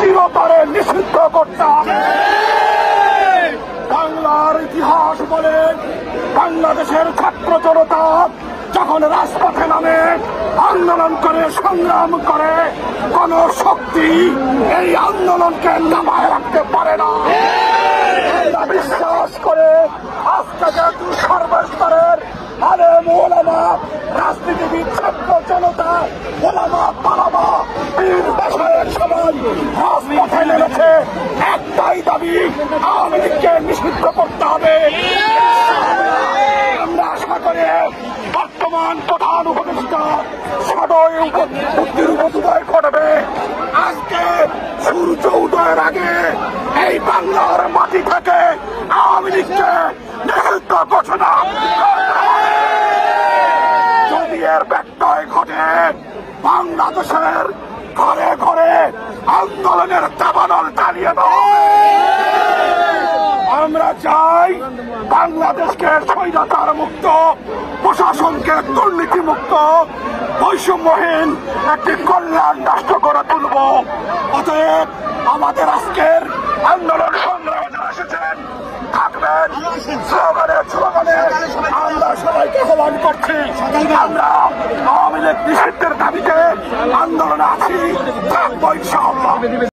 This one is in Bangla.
চিরতরে নিষিদ্ধ করতে হবে। বাংলার ইতিহাস বলে বাংলাদেশের ছাত্র জনতা যখন রাজপথে নামে আন্দোলন করে সংগ্রাম করে, কোন শক্তি এই আন্দোলনকে নামায় রাখতে পারে না। বিশ্বাস করে আজকে যেহেতু সর্বস্তরের আলেম ওলামা, রাজনীতিবিদ, ছাত্র জনতা, ওলামা পালামা, বীর বাসায়ের সমাজ রাজপথে নেমেছে, একটাই দাবি, আওয়ামী লীগকে নিষিদ্ধ করতে হবে। আমরা আশা করি বর্তমান প্রধান উপদেষ্টা সদয় বুদ্ধির উপদয় করবে। আজকে সূর্য উদয়ের আগে এই বাংলার মাটি থেকে আওয়ামী লীগকে নিষিদ্ধ ঘোষণা যদি এর ব্যত্যয় ঘটে, বাংলাদেশের ঘরে ঘরে আন্দোলনের দাবানল চালিয়ে দেওয়া। আমরা চাই বাংলাদেশকে স্বৈরাচার মুক্ত, প্রশাসনকে দুর্নীতি মুক্ত, বৈষম্যহীন একটি কল্যাণ রাষ্ট্র গড়ে তুলব। অতএব আমাদের আজকের আন্দোলন সংগ্রামে যারা এসেছেন থাকবেন, স্লোগানে স্লোগানে আমরা সবাইকে আহ্বান করছি। আমরা আওয়ামী লীগ নিষিদ্ধের দাবিতে আন্দোলনে আছি, থাকবো ইনশাআল্লাহ।